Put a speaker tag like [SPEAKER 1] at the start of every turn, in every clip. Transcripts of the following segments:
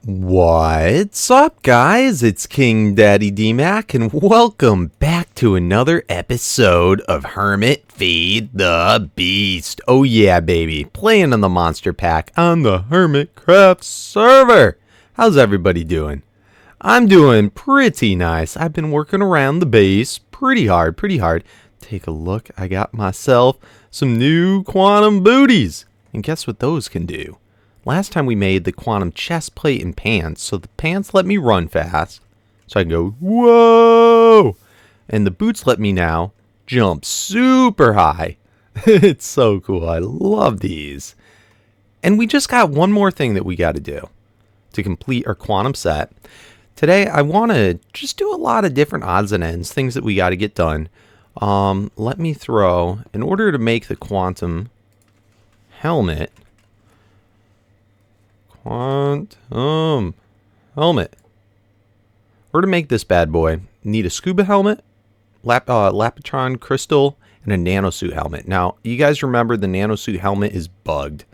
[SPEAKER 1] What's up, guys? It's King Daddy D-Mac, and welcome back to another episode of Hermit Feed the Beast. Oh yeah, baby, playing on the Monster Pack on the Hermitcraft server. How's everybody doing? I'm doing pretty nice. I've been working around the base pretty hard. Take a look, I got myself some new quantum booties. And guess what those can do? Last time we made the quantum chest plate and pants, so the pants let me run fast, so I can go, whoa! And the boots let me now jump super high. It's so cool, I love these. And we just got one more thing that we got to do to complete our quantum set. Today I want to just do a lot of different odds and ends, things that we got to get done. Let me throw, in order to make the quantum helmet, quantum helmet. We're to make this bad boy. Need a scuba helmet, Lapitron crystal, and a nanosuit helmet. Now, you guys remember the nanosuit helmet is bugged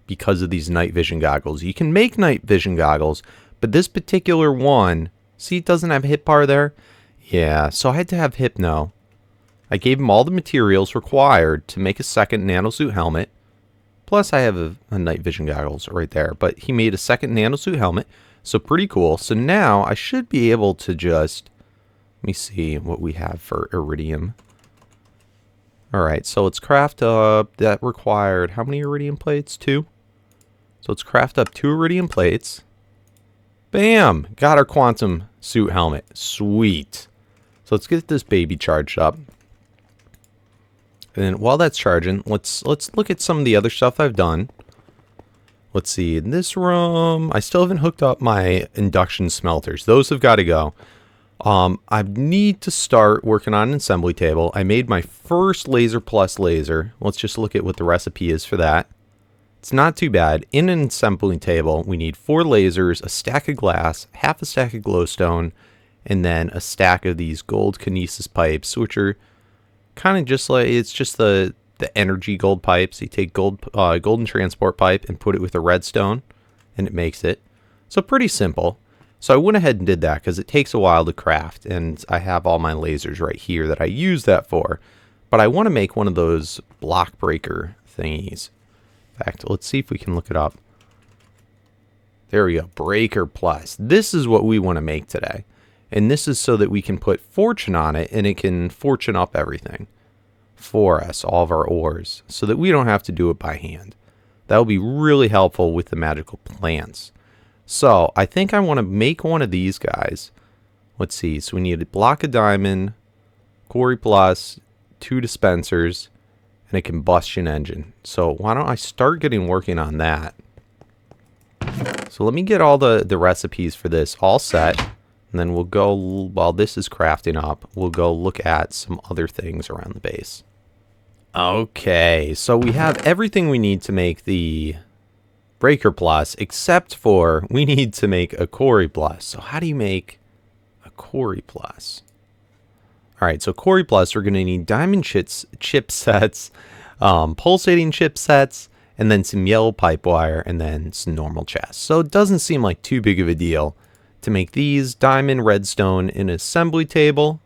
[SPEAKER 1] because of these night vision goggles. You can make night vision goggles, but this particular one, see, it doesn't have hip bar there. Yeah, so I had to have Hypno. I gave him all the materials required to make a second nanosuit helmet. Plus, I have a night vision goggles right there. But he made a second nanosuit helmet. So, pretty cool. So, now I should be able to just... Let me see what we have for iridium. Alright, so let's craft up... That required... How many iridium plates? 2? So, let's craft up 2 iridium plates. Bam! Got our quantum suit helmet. Sweet. So, let's get this baby charged up. And while that's charging, let's look at some of the other stuff I've done. Let's see, in this room, I still haven't hooked up my induction smelters. Those have got to go. I need to start working on an assembly table. I made my first Laser Plus laser. Let's just look at what the recipe is for that. It's not too bad. In an assembly table, we need 4 lasers, a stack of glass, half a stack of glowstone, and then a stack of these gold kinesis pipes, which are kind of just like, it's just the energy gold pipes. You take golden transport pipe and put it with a redstone, and it makes it. So pretty simple. So I went ahead and did that because it takes a while to craft, and I have all my lasers right here that I use that for. But I want to make one of those block breaker thingies. In fact, let's see if we can look it up. There we go, Breaker Plus. This is what we want to make today. And this is so that we can put fortune on it, and it can fortune up everything for us, all of our ores, so that we don't have to do it by hand. That will be really helpful with the magical plants. So I think I want to make one of these guys. Let's see. So we need a block of diamond, Quarry Plus, 2 dispensers, and a combustion engine. So why don't I start working on that? So let me get all the recipes for this all set. And then we'll go, while this is crafting up, we'll go look at some other things around the base. Okay, so we have everything we need to make the Breaker Plus, except for we need to make a Quarry Plus. So how do you make a Quarry Plus? Alright, so Quarry Plus, we're going to need diamond chipsets, pulsating chipsets, and then some yellow pipe wire, and then some normal chests. So it doesn't seem like too big of a deal to make these diamond redstone in an assembly table,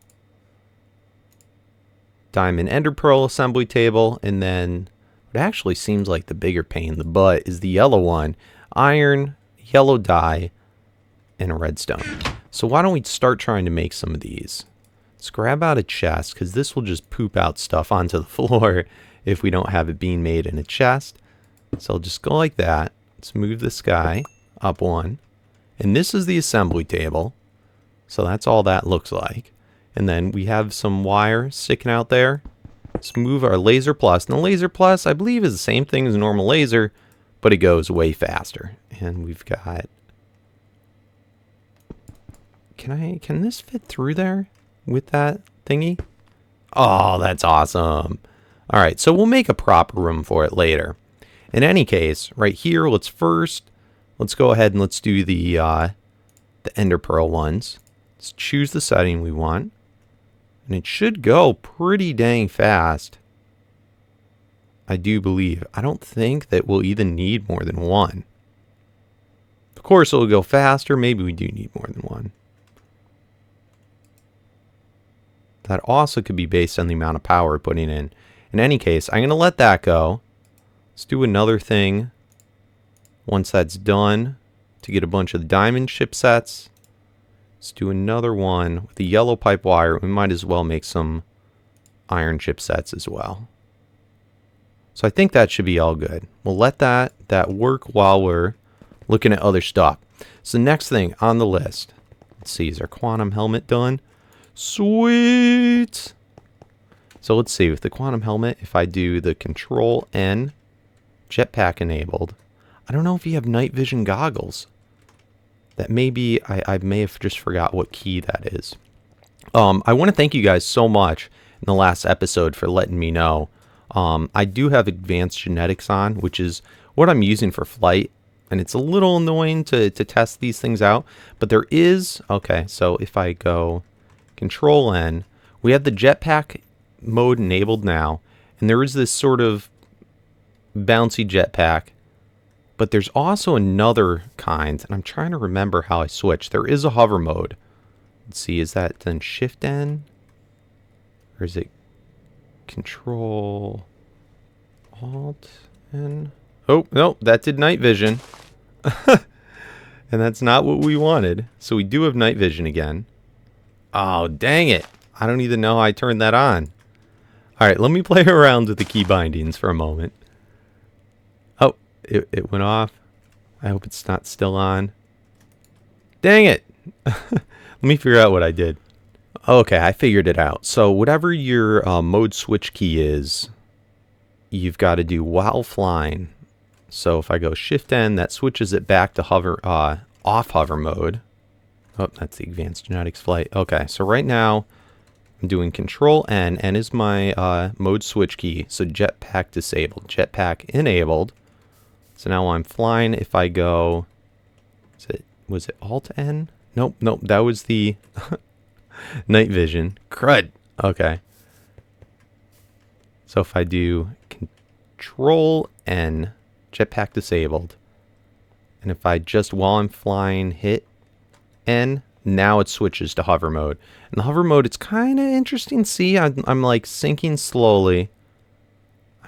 [SPEAKER 1] diamond ender pearl assembly table, and then what actually seems like the bigger pain in the butt is the yellow one, iron, yellow dye, and a redstone. So why don't we start trying to make some of these? Let's grab out a chest, because this will just poop out stuff onto the floor if we don't have it being made in a chest. So I'll just go like that. Let's move this guy up one. And this is the assembly table. So that's all that looks like. And then we have some wire sticking out there. Let's move our Laser Plus. And the Laser Plus, I believe, is the same thing as a normal laser, but it goes way faster. And we've got... Can this fit through there with that thingy? Oh, that's awesome. Alright, so we'll make a proper room for it later. In any case, right here, let's go ahead and let's do the Ender Pearl ones. Let's choose the setting we want. And it should go pretty dang fast. I do believe. I don't think that we'll even need more than one. Of course, it'll go faster. Maybe we do need more than one. That also could be based on the amount of power we're putting in. In any case, I'm going to let that go. Let's do another thing once that's done to get a bunch of diamond chipsets. Let's do another one with the yellow pipe wire. We might as well make some iron chipsets as well. So I think that should be all good. We'll let that work while we're looking at other stuff. So the next thing on the list, let's see, is our quantum helmet done? Sweet! So let's see, with the quantum helmet, if I do the Control N, jetpack enabled, I don't know if you have night vision goggles. That may be, I may have just forgot what key that is. I want to thank you guys so much in the last episode for letting me know. I do have advanced genetics on, which is what I'm using for flight. And it's a little annoying to test these things out. But there is, okay, so if I go Control N, we have the jetpack mode enabled now. And there is this sort of bouncy jetpack. But there's also another kind, and I'm trying to remember how I switch. There is a hover mode. Let's see, is that then Shift N? Or is it Control Alt N? Oh, no, that did night vision. And that's not what we wanted. So we do have night vision again. Oh, dang it. I don't even know how I turned that on. All right, let me play around with the key bindings for a moment. Oh, it went off. I hope it's not still on. Dang it. Let me figure out what I did. Okay, I figured it out. So whatever your mode switch key is, you've got to do while flying. So if I go Shift N, that switches it back to hover, off hover mode. Oh, that's the advanced genetics flight. Okay, so right now I'm doing Control N. N is my mode switch key. So jetpack disabled, jetpack enabled. So now I'm flying. If I go, was it Alt N? Nope, that was the night vision. Crud. Okay. So if I do Control N, jetpack disabled, and if I just, while I'm flying, hit N, now it switches to hover mode. And the hover mode, it's kind of interesting. See, I'm like sinking slowly.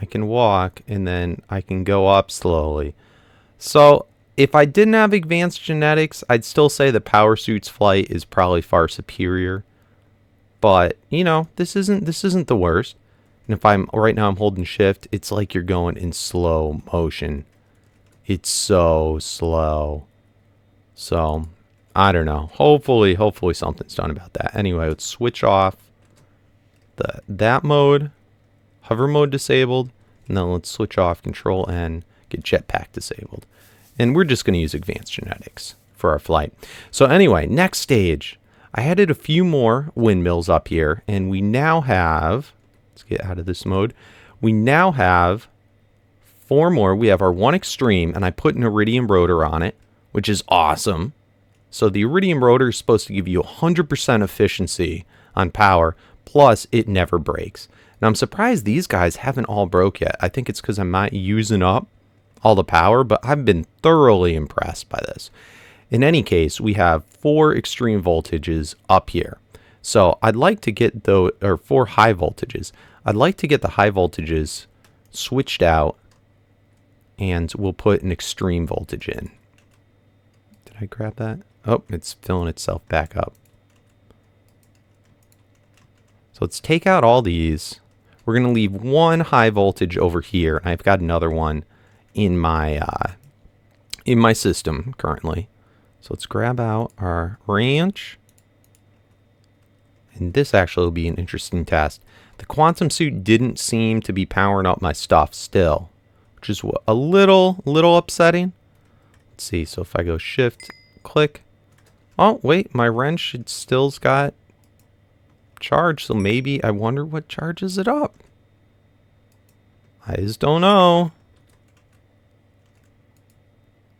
[SPEAKER 1] I can walk, and then I can go up slowly. So if I didn't have advanced genetics, I'd still say the Power Suits flight is probably far superior. But, you know, this isn't the worst. And if right now I'm holding shift, it's like you're going in slow motion. It's so slow. So, I don't know. Hopefully something's done about that. Anyway, let's switch off that mode, hover mode disabled, and then let's switch off Control N, get jetpack disabled. And we're just going to use advanced genetics for our flight. So anyway, next stage. I added a few more windmills up here, and we now have, let's get out of this mode. We now have 4 more. We have our one extreme, and I put an iridium rotor on it, which is awesome. So the iridium rotor is supposed to give you 100% efficiency on power, plus it never breaks. Now I'm surprised these guys haven't all broke yet. I think it's because I'm not using up all the power, but I've been thoroughly impressed by this. In any case, we have 4 extreme voltages up here. So I'd like to get 4 high voltages. I'd like to get the high voltages switched out, and we'll put an extreme voltage in. Did I grab that? Oh, it's filling itself back up. So let's take out all these. We're going to leave 1 high voltage over here. I've got another one in my system currently. So let's grab out our wrench. And this actually will be an interesting test. The quantum suit didn't seem to be powering up my stuff still, which is a little upsetting. Let's see. So if I go shift, click. Oh, wait, my wrench still's got charge. So maybe, I wonder what charges it up. I just don't know.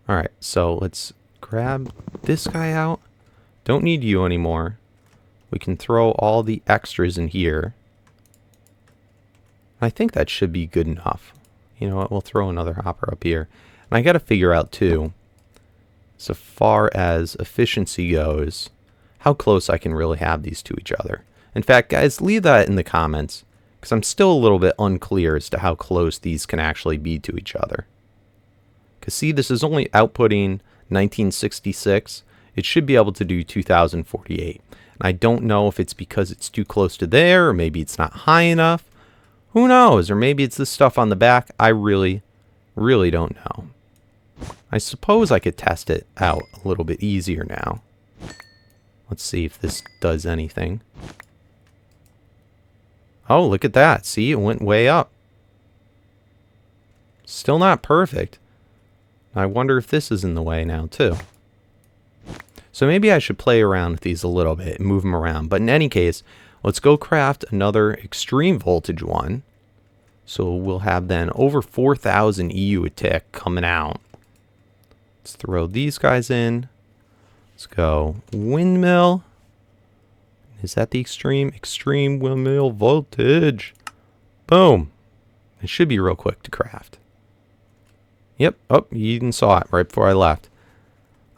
[SPEAKER 1] All right, so let's grab this guy out. Don't need you anymore. We can throw all the extras in here. I think that should be good enough. You know what? We'll throw another hopper up here. And I got to figure out, too, so far as efficiency goes, how close I can really have these to each other. In fact, guys, leave that in the comments, because I'm still a little bit unclear as to how close these can actually be to each other. Because see, this is only outputting 1966. It should be able to do 2048. And I don't know if it's because it's too close to there, or maybe it's not high enough. Who knows? Or maybe it's the stuff on the back. I really don't know. I suppose I could test it out a little bit easier now. Let's see if this does anything. Oh, look at that. See, it went way up. Still not perfect. I wonder if this is in the way now, too. So maybe I should play around with these a little bit and move them around. But in any case, let's go craft another extreme voltage one. So we'll have then over 4,000 EU a tick coming out. Let's throw these guys in. Let's go windmill. Is that the extreme? Extreme windmill voltage. Boom. It should be real quick to craft. Yep. Oh, you even saw it right before I left.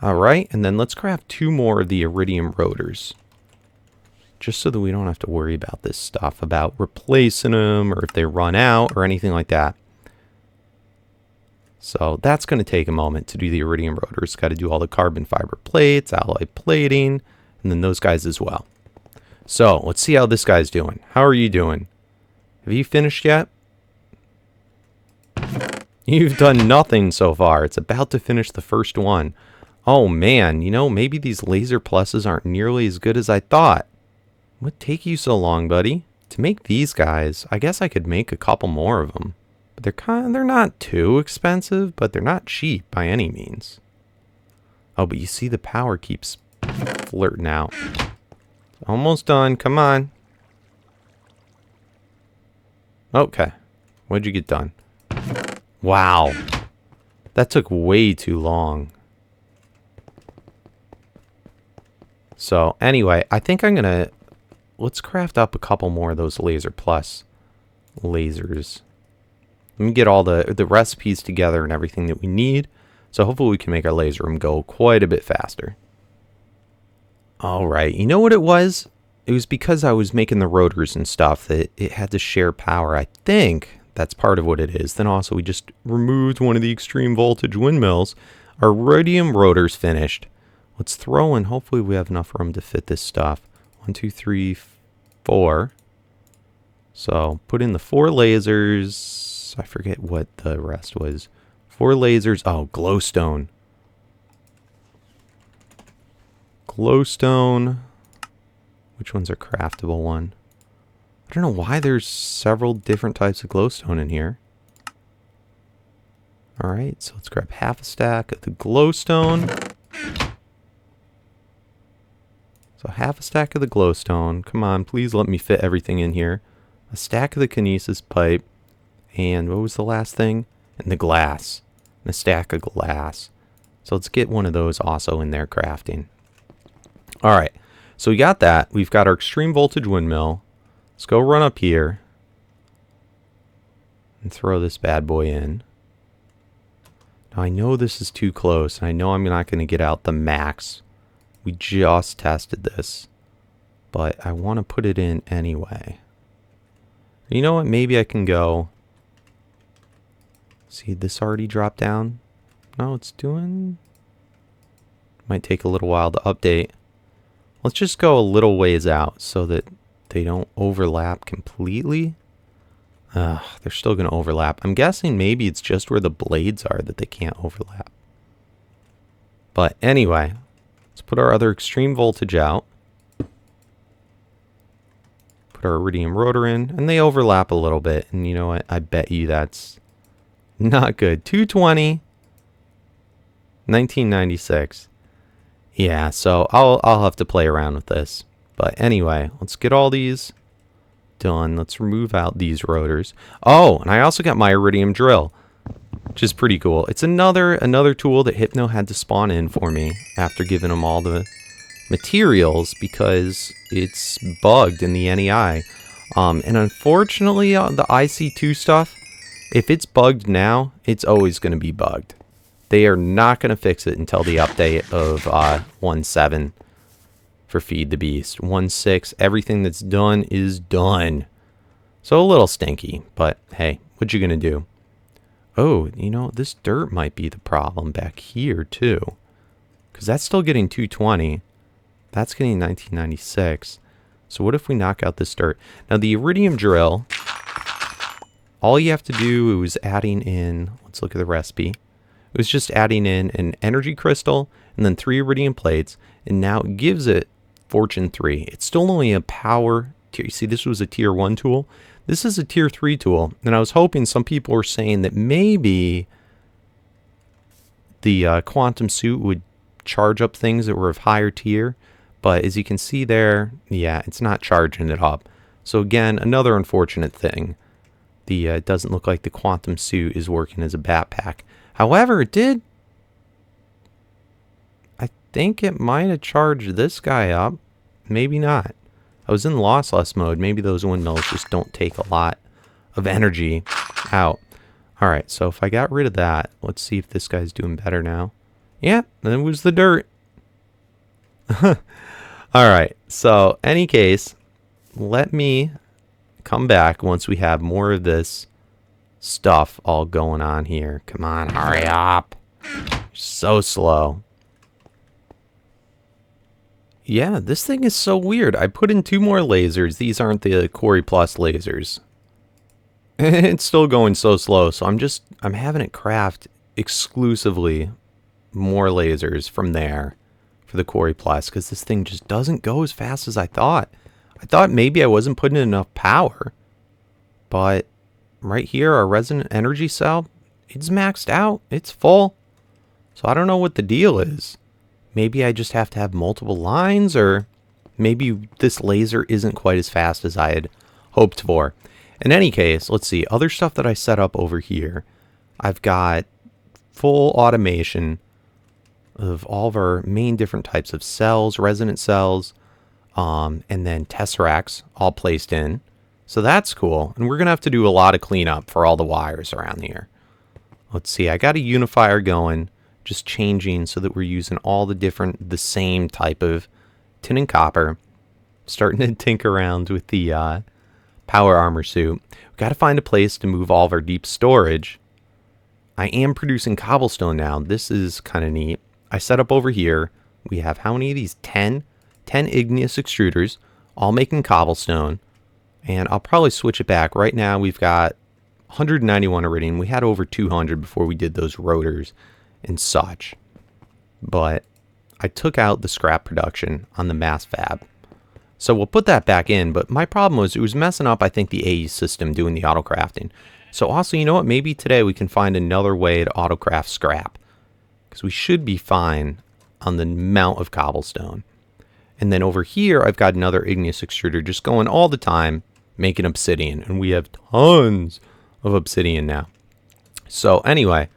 [SPEAKER 1] Alright, and then let's craft 2 more of the iridium rotors. Just so that we don't have to worry about this stuff, about replacing them, or if they run out, or anything like that. So that's going to take a moment to do the iridium rotors. Got to do all the carbon fiber plates, alloy plating, and then those guys as well. So let's see how this guy's doing. How are you doing? Have you finished yet? You've done nothing so far. It's about to finish the first one. Oh man, you know, maybe these laser pluses aren't nearly as good as I thought. What take you so long, buddy? To make these guys, I guess I could make a couple more of them. But they're not too expensive, but they're not cheap by any means. Oh, but you see the power keeps flirting out. Almost done, come on. Okay, what'd you get done? Wow, that took way too long. So anyway, I think I'm gonna, let's craft up a couple more of those laser plus lasers. Let me get all the recipes together and everything that we need. So hopefully we can make our laser room go quite a bit faster. Alright, you know what it was? It was because I was making the rotors and stuff that it had to share power. I think that's part of what it is. Then also we just removed one of the extreme voltage windmills. Our iridium rotor's finished. Let's throw in, hopefully we have enough room to fit this stuff. 1, 2, 3, 4. So put in the 4 lasers. I forget what the rest was. 4 lasers. Oh, glowstone. Glowstone. Which one's a craftable one? I don't know why there's several different types of glowstone in here. Alright, so let's grab half a stack of the glowstone. So half a stack of the glowstone. Come on, please let me fit everything in here. A stack of the kinesis pipe. And what was the last thing? And the glass. And a stack of glass. So let's get one of those also in there crafting. Alright, so we got that. We've got our extreme voltage windmill. Let's go run up here. And throw this bad boy in. Now I know this is too close. And I know I'm not going to get out the max. We just tested this. But I want to put it in anyway. You know what? Maybe I can go. See, this already dropped down. No, it's doing. Might take a little while to update. Let's just go a little ways out so that they don't overlap completely. They're still going to overlap. I'm guessing maybe it's just where the blades are that they can't overlap. But anyway, let's put our other extreme voltage out. Put our iridium rotor in, and they overlap a little bit. And you know what? I bet you that's not good. 220, 1996. Yeah, so I'll have to play around with this. But anyway, let's get all these done. Let's remove out these rotors. Oh, and I also got my iridium drill, which is pretty cool. It's another tool that Hypno had to spawn in for me after giving him all the materials because it's bugged in the NEI. And unfortunately, the IC2 stuff, if it's bugged now, it's always going to be bugged. They are not going to fix it until the update of 1.7 for Feed the Beast. 1.6, everything that's done is done. So a little stinky, but hey, what you going to do? Oh, you know, this dirt might be the problem back here, too. Because that's still getting 220. That's getting 1996. So what if we knock out this dirt? Now, the iridium drill, all you have to do is adding in, let's look at the recipe. It was just adding in an energy crystal and then 3 iridium plates. And now it gives it Fortune 3. It's still only a power tier. You see, this was a tier 1 tool. This is a tier 3 tool, and I was hoping some people were saying that maybe the quantum suit would charge up things that were of higher tier, but as you can see there, yeah, it's not charging it up. So again, another unfortunate thing. It doesn't look like the quantum suit is working as a backpack. However, it did. I think it might have charged this guy up. Maybe not. I was in lossless mode. Maybe those windmills just don't take a lot of energy out. Alright, so if I got rid of that, let's see if this guy's doing better now. Yeah, it was the dirt. Alright, so any case, let me come back once we have more of this stuff all going on here. Come on, hurry up. So slow. Yeah, this thing is so weird. I put in 2 more lasers. These aren't the Core Plus lasers. It's still going so slow, so I'm having it craft exclusively more lasers from there for the Core Plus, because this thing just doesn't go as fast as I thought. I thought maybe I wasn't putting in enough power, but right here, our resonant energy cell, it's maxed out. It's full. So I don't know what the deal is. Maybe I just have to have multiple lines, or maybe this laser isn't quite as fast as I had hoped for. In any case, let's see. Other stuff that I set up over here. I've got full automation of all of our main different types of cells, resonant cells, and then tesseracts all placed in. So that's cool. And we're going to have to do a lot of cleanup for all the wires around here. Let's see. I got a unifier going. Just changing so that we're using all the same type of tin and copper. Starting to tinker around with the power armor suit. We've got to find a place to move all of our deep storage. I am producing cobblestone now. This is kind of neat. I set up over here. We have how many of these? 10 igneous extruders, all making cobblestone. And I'll probably switch it back. Right now we've got 191 iridium. We had over 200 before we did those rotors and such, but I took out the scrap production on the mass fab, so we'll put that back in. But my problem was it was messing up, I think, the AE system doing the auto crafting. So also, you know what, maybe today we can find another way to auto craft scrap, because we should be fine on the amount of cobblestone. And then over here I've got another igneous extruder just going all the time making obsidian, and we have tons of obsidian now. So anyway,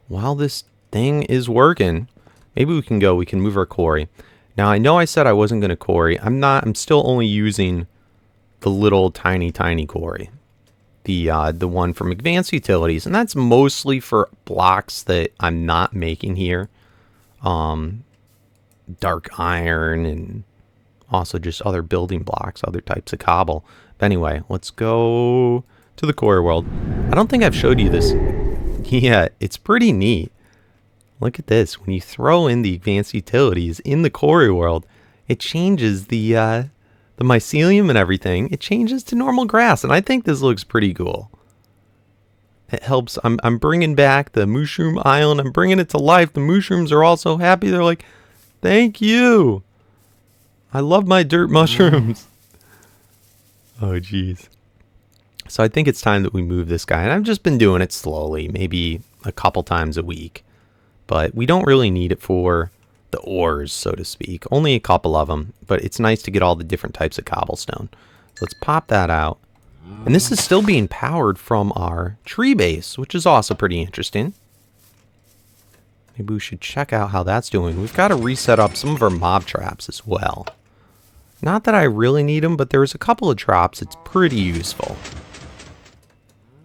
[SPEAKER 1] while this thing is working, maybe we can move our quarry. Now I know I said I wasn't going to quarry. I'm still only using the little tiny quarry. The one from Advanced Utilities, and that's mostly for blocks that I'm not making here. Dark iron, and also just other building blocks, other types of cobble. But anyway, let's go to the core world. I don't think I've showed you this. Yeah, it's pretty neat. Look at this. When you throw in the Advanced Utilities in the quarry world, it changes the mycelium and everything. It changes to normal grass, and I think this looks pretty cool. It helps. I'm bringing back the mushroom island. I'm bringing it to life. The mushrooms are all so happy. They're like, thank you. I love my dirt mushrooms. Oh, jeez. So I think it's time that we move this guy, and I've just been doing it slowly, maybe a couple times a week. But we don't really need it for the ores, so to speak. Only a couple of them, but it's nice to get all the different types of cobblestone. So let's pop that out. And this is still being powered from our tree base, which is also pretty interesting. Maybe we should check out how that's doing. We've got to reset up some of our mob traps as well. Not that I really need them, but there's a couple of traps. It's pretty useful.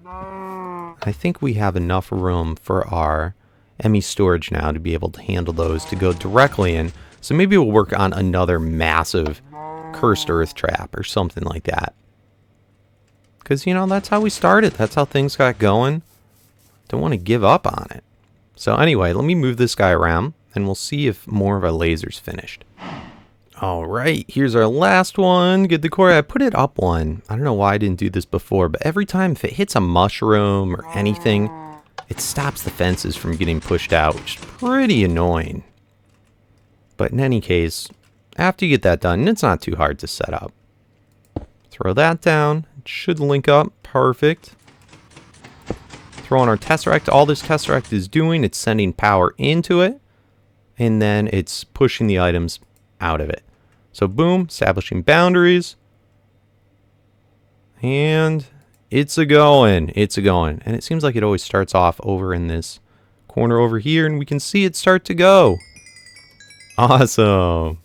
[SPEAKER 1] I think we have enough room for our ME storage now to be able to handle those to go directly in. So maybe we'll work on another massive cursed earth trap or something like that. Because, you know, that's how we started. That's how things got going. Don't want to give up on it. So anyway, let me move this guy around and we'll see if more of our lasers finished. All right, here's our last one. Get the core. I put it up one. I don't know why I didn't do this before, but every time if it hits a mushroom or anything, it stops the fences from getting pushed out, which is pretty annoying. But in any case, after you get that done, it's not too hard to set up. Throw that down. It should link up. Perfect. Throw on our Tesseract. All this Tesseract is doing, it's sending power into it, and then it's pushing the items out of it. So boom, establishing boundaries. And it's a-going. It's a-going. And it seems like it always starts off over in this corner over here, and we can see it start to go. Awesome.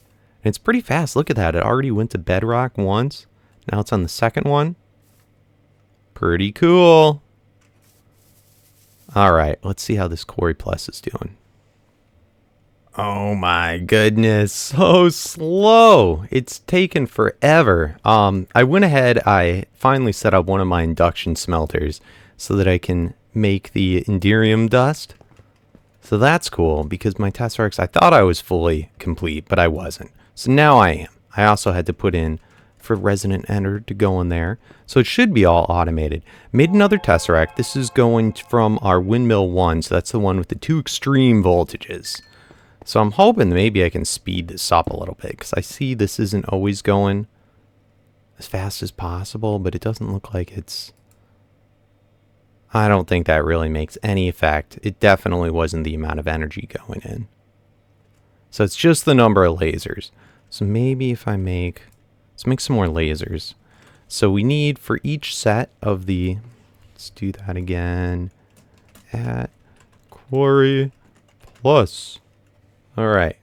[SPEAKER 1] And it's pretty fast. Look at that. It already went to bedrock once. Now it's on the second one. Pretty cool. All right, let's see how this Quarry Plus is doing. Oh my goodness, so slow. It's taken forever. I went ahead, I finally set up one of my induction smelters so that I can make the Enderium dust. So that's cool because my Tesseracts, I thought I was fully complete, but I wasn't. So now I am. I also had to put in for Resonant Ender to go in there. So it should be all automated. Made another Tesseract. This is going from our Windmill 1, so that's the one with the 2 extreme voltages. So I'm hoping that maybe I can speed this up a little bit, because I see this isn't always going as fast as possible, but it doesn't look like it's... I don't think that really makes any effect. It definitely wasn't the amount of energy going in. So it's just the number of lasers. So maybe if I make... Let's make some more lasers. So we need for each set of the... Let's do that again. At Quarry Plus. Alright.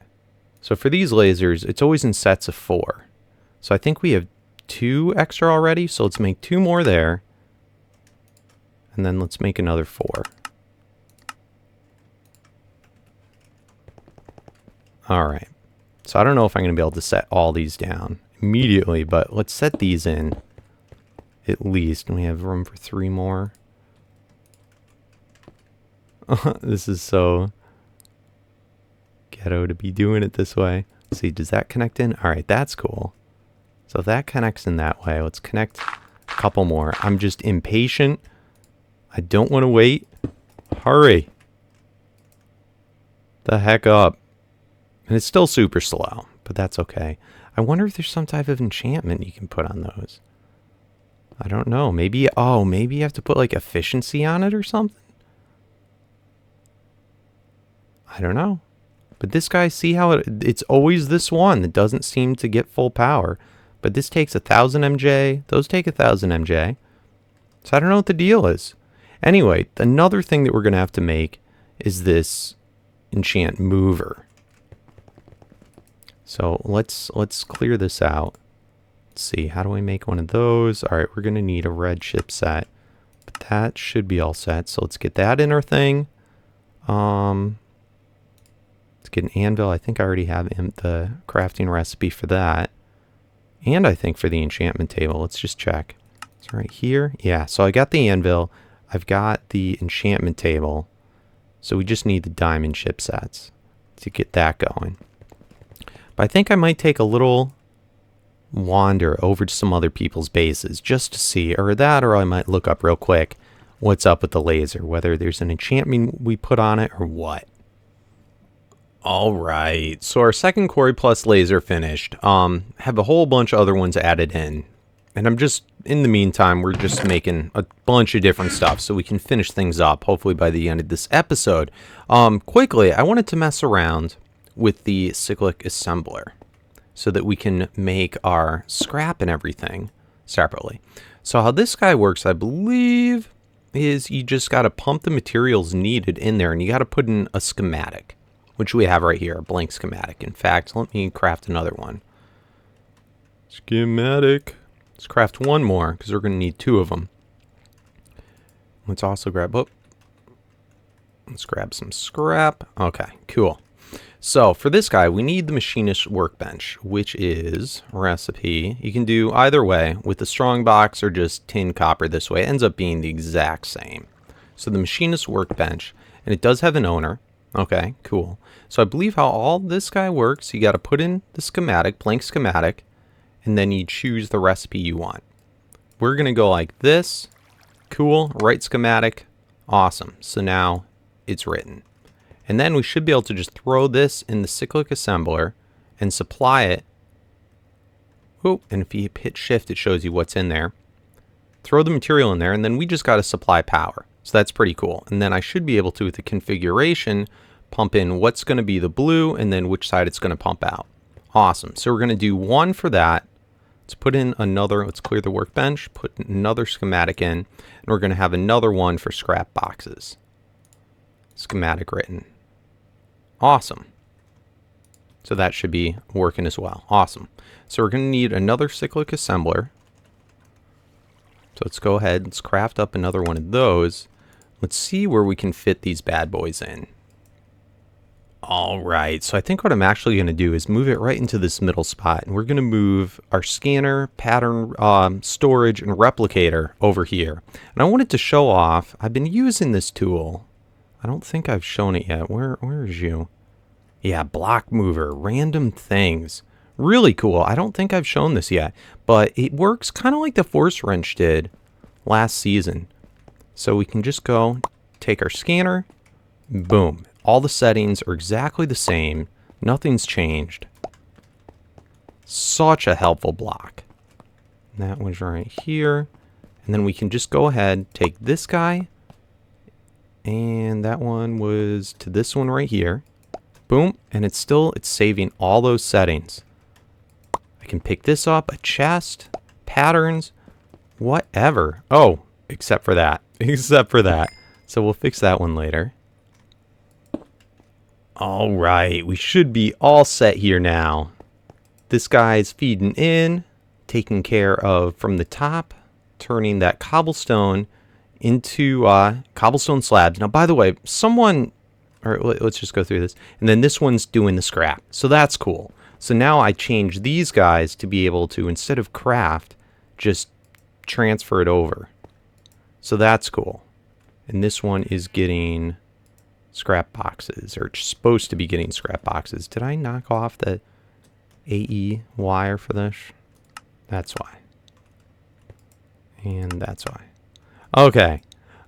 [SPEAKER 1] So for these lasers, it's always in sets of 4. So I think we have 2 extra already. So let's make 2 more there. And then let's make another 4. Alright. So I don't know if I'm going to be able to set all these down immediately, but let's set these in at least. And we have room for 3 more. This is so ghetto to be doing it this way. Let's see, does that connect in? Alright, that's cool. So if that connects in that way, let's connect a couple more. I'm just impatient. I don't want to wait. Hurry. The heck up. And it's still super slow, but that's okay. I wonder if there's some type of enchantment you can put on those. I don't know. Maybe, oh, maybe you have to put like efficiency on it or something? I don't know. But this guy, see how it's always this one that doesn't seem to get full power. But this takes 1000 MJ. Those take 1000 MJ. So I don't know what the deal is. Anyway, another thing that we're going to have to make is this enchant mover. So let's clear this out. Let's see, how do I make one of those? All right, we're going to need a red chip set. But that should be all set. So let's get that in our thing. Let's get an anvil. I think I already have the crafting recipe for that. And I think for the enchantment table. Let's just check. It's right here. Yeah, so I got the anvil. I've got the enchantment table. So we just need the diamond chip sets to get that going. But I think I might take a little wander over to some other people's bases just to see, or I might look up real quick what's up with the laser, whether there's an enchantment we put on it or what. Alright, so our second Quarry Plus laser finished. Have a whole bunch of other ones added in. And I'm just, in the meantime, we're just making a bunch of different stuff so we can finish things up, hopefully by the end of this episode. Quickly, I wanted to mess around with the cyclic assembler so that we can make our scrap and everything separately. So how this guy works, I believe, is you just got to pump the materials needed in there, and you got to put in a schematic, which we have right here, a blank schematic. In fact, let me craft another one. Schematic. Let's craft one more, because we're going to need 2 of them. Let's also grab... Oh. Let's grab some scrap. Okay, cool. So for this guy, we need the machinist workbench, which is recipe. You can do either way with the strong box or just tin copper this way. It ends up being the exact same. So the machinist workbench, and it does have an owner. Okay, cool. So I believe how all this guy works, you got to put in the schematic, blank schematic, and then you choose the recipe you want. We're going to go like this. Cool, write schematic. Awesome. So now it's written. And then we should be able to just throw this in the cyclic assembler and supply it. Oh, and if you hit shift, it shows you what's in there. Throw the material in there, and then we just got to supply power. So that's pretty cool. And then I should be able to, with the configuration, pump in what's going to be the blue and then which side it's going to pump out. Awesome. So we're going to do one for that. Let's put in another, let's clear the workbench, put another schematic in, and we're going to have another one for scrap boxes. Schematic written. Awesome. So that should be working as well. Awesome. So we're going to need another cyclic assembler. So let's go ahead, let's craft up another one of those. Let's see where we can fit these bad boys in. All right, so I think what I'm actually going to do is move it right into this middle spot. And we're going to move our scanner, pattern, storage, and replicator over here. And I wanted to show off, I've been using this tool. I don't think I've shown it yet. Where is you? Yeah, block mover, random things. Really cool. I don't think I've shown this yet, but it works kind of like the force wrench did last season. So we can just go take our scanner, boom. All the settings are exactly the same. Nothing's changed. Such a helpful block. And that one's right here. And then we can just go ahead, take this guy, and that one was to this one right here. Boom, and it's saving all those settings. I can pick this up, a chest, patterns, whatever. Oh, except for that. Except for that. So we'll fix that one later. All right, we should be all set here now. This guy's feeding in, taking care of from the top, turning that cobblestone into cobblestone slabs. Now, by the way, let's just go through this. And then this one's doing the scrap. So that's cool. So now I change these guys to be able to, instead of craft, just transfer it over. So that's cool. And this one is getting scrap boxes, or it's supposed to be getting scrap boxes. Did I knock off the AE wire for this? That's why. And that's why. Okay.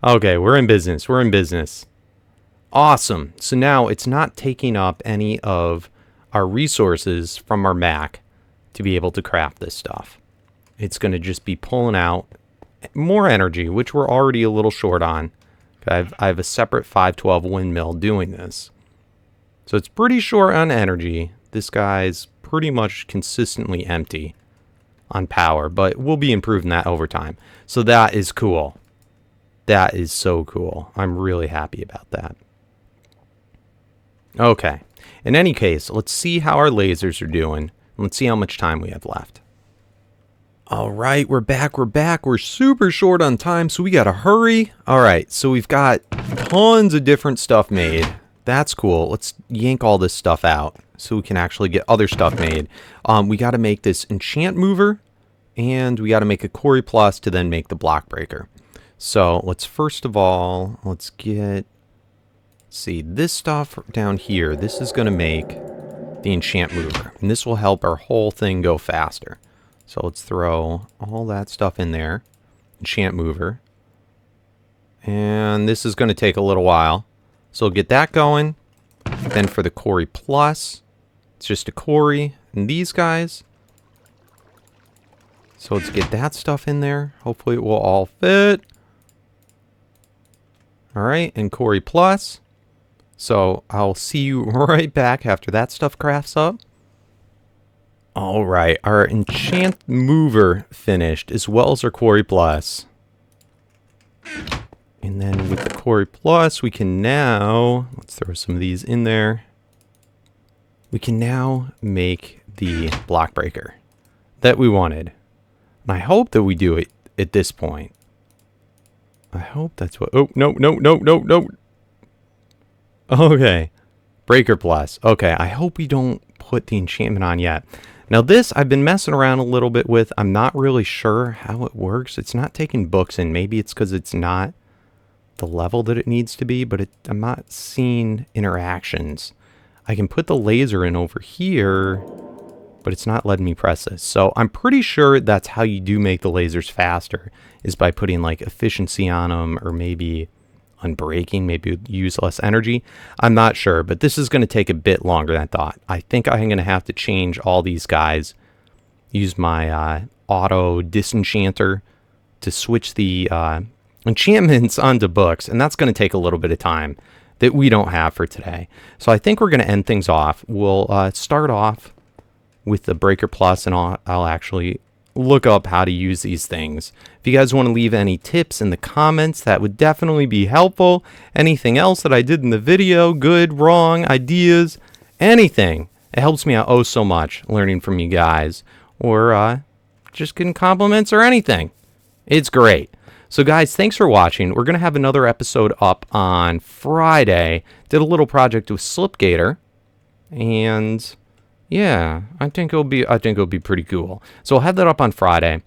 [SPEAKER 1] Okay, we're in business. We're in business. Awesome. So now it's not taking up any of our resources from our Mac to be able to craft this stuff. It's going to just be pulling out more energy, which we're already a little short on. I have a separate 512 windmill doing this. So it's pretty short on energy. This guy's pretty much consistently empty on power, but we'll be improving that over time. So that is cool. That is so cool. I'm really happy about that. Okay. In any case, let's see how our lasers are doing. Let's see how much time we have left. All right, we're back. We're super short on time, so we gotta hurry. All right, so we've got tons of different stuff made. That's cool. Let's yank all this stuff out so we can actually get other stuff made. We gotta make this enchant mover, and we gotta make a Quarry Plus to then make the block breaker. So let's first of all, let's see, this stuff down here. This is gonna make the enchant mover, and this will help our whole thing go faster. So let's throw all that stuff in there. Enchant mover. And this is going to take a little while. So we'll get that going. Then for the Quarry Plus, it's just a quarry. And these guys. So let's get that stuff in there. Hopefully it will all fit. Alright, and Quarry Plus. So I'll see you right back after that stuff crafts up. All right, our enchant mover finished, as well as our Quarry Plus. And then with the Quarry Plus, we can now, let's throw some of these in there. We can now make the block breaker that we wanted. And I hope that we do it at this point. I hope that's what, oh, no. Okay. Breaker Plus. Okay, I hope we don't put the enchantment on yet. Now this, I've been messing around a little bit with. I'm not really sure how it works. It's not taking books in. Maybe it's because it's not the level that it needs to be, but I'm not seeing interactions. I can put the laser in over here, but it's not letting me press this. So I'm pretty sure that's how you do make the lasers faster, is by putting like efficiency on them, or maybe unbreaking, maybe use less energy. I'm not sure, but this is going to take a bit longer than I thought. I think I'm going to have to change all these guys, use my auto disenchanter to switch the enchantments onto books, and that's going to take a little bit of time that we don't have for today. So I think we're going to end things off. We'll start off with the Breaker Plus, and I'll actually look up how to use these things. If you guys want to leave any tips in the comments, that would definitely be helpful. Anything else that I did in the video, good, wrong, ideas, anything. It helps me out oh so much learning from you guys, or just getting compliments or anything. It's great. So guys, thanks for watching. We're going to have another episode up on Friday. Did a little project with Slipgator, and yeah, I think it'll be pretty cool. So I'll have that up on Friday.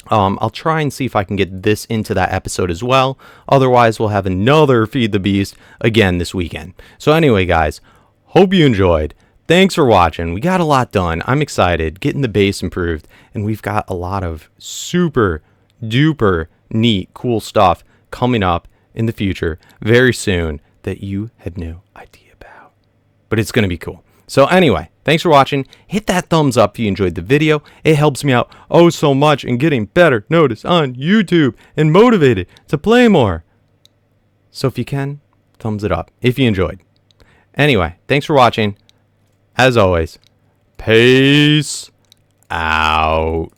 [SPEAKER 1] I'll try and see if I can get this into that episode as well. Otherwise, we'll have another Feed the Beast again this weekend. So anyway, guys, hope you enjoyed. Thanks for watching. We got a lot done. I'm excited, getting the base improved, and we've got a lot of super duper neat, cool stuff coming up in the future very soon that you had no idea about. But it's going to be cool. So anyway, thanks for watching. Hit that thumbs up if you enjoyed the video. It helps me out oh so much in getting better noticed on YouTube and motivated to play more. So if you can, thumbs it up if you enjoyed. Anyway, thanks for watching. As always, peace out.